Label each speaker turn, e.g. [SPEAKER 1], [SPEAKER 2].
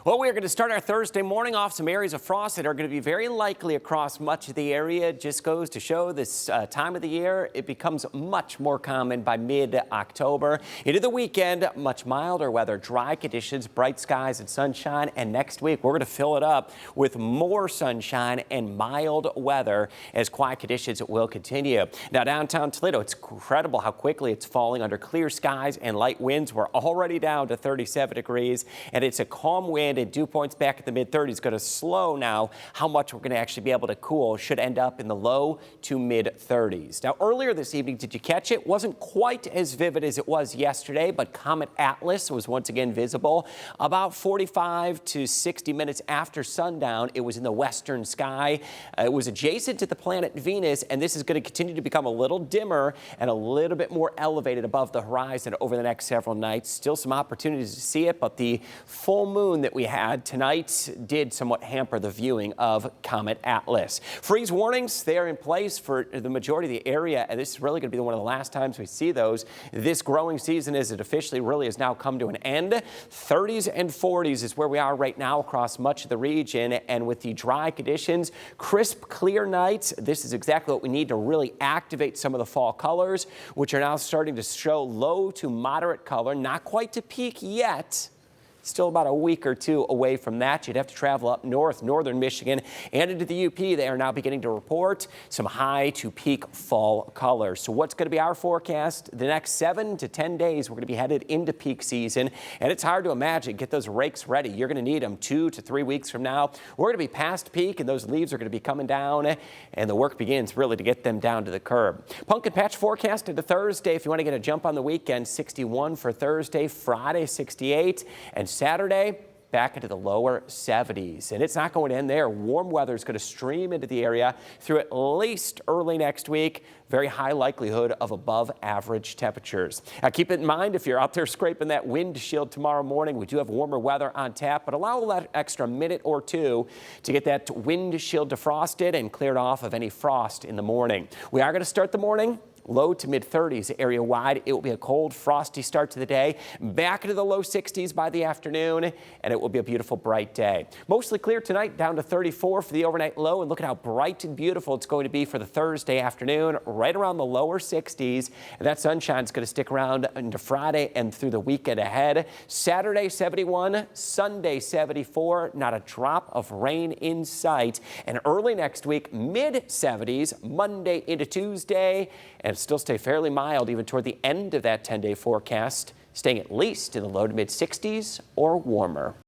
[SPEAKER 1] Well, we're going to start our Thursday morning off some areas of frost that are going to be very likely across much of the area. Just goes to show this time of the year, it becomes much more common by mid-October. Into the weekend, much milder weather, dry conditions, bright skies and sunshine. And next week, we're going to fill it up with more sunshine and mild weather as quiet conditions will continue. Now, downtown Toledo, it's incredible how quickly it's falling under clear skies and light winds. We're already down to 37 degrees, and it's a calm wind. And dew points back at the mid-30s. Going to slow now how much we're going to actually be able to cool. Should end up in the low to mid-30s. Now, earlier this evening, did you catch it? Wasn't quite as vivid as it was yesterday, but Comet Atlas was once again visible. About 45 to 60 minutes after sundown, it was in the western sky. It was adjacent to the planet Venus, and this is going to continue to become a little dimmer and a little bit more elevated above the horizon over the next several nights. Still some opportunities to see it, but the full moon that we had tonight did somewhat hamper the viewing of Comet Atlas. Freeze warnings, they are in place for the majority of the area, and this is really going to be one of the last times we see those this growing season, as it officially really has now come to an end. 30s and 40s is where we are right now across much of the region, and with the dry conditions, crisp, clear nights, this is exactly what we need to really activate some of the fall colors, which are now starting to show low to moderate color, not quite to peak yet. Still about a week or two away from that. You'd have to travel up north, northern Michigan, and into the UP. They are now beginning to report some high to peak fall colors. So what's going to be our forecast? The next 7 to 10 days, we're going to be headed into peak season, and it's hard to imagine. Get those rakes ready. You're going to need them 2 to 3 weeks from now. We're going to be past peak, and those leaves are going to be coming down, and the work begins really to get them down to the curb. Pumpkin patch forecast into Thursday. If you want to get a jump on the weekend, 61 for Thursday, Friday 68, and Saturday, back into the lower 70s. And it's not going to end there. Warm weather is going to stream into the area through at least early next week. Very high likelihood of above average temperatures. Now, keep it in mind, if you're out there scraping that windshield tomorrow morning, we do have warmer weather on tap, but allow that extra minute or two to get that windshield defrosted and cleared off of any frost in the morning. We are going to start the morning low to mid-30s area wide. It will be a cold, frosty start to the day. Back into the low 60s by the afternoon, and it will be a beautiful, bright day. Mostly clear tonight, down to 34 for the overnight low. And look at how bright and beautiful it's going to be for the Thursday afternoon, right around the lower 60s. And that sunshine is going to stick around into Friday and through the weekend ahead. Saturday, 71. Sunday, 74. Not a drop of rain in sight. And early next week, mid-70s, Monday into Tuesday. And still stay fairly mild even toward the end of that 10-day forecast, staying at least in the low to mid 60s or warmer.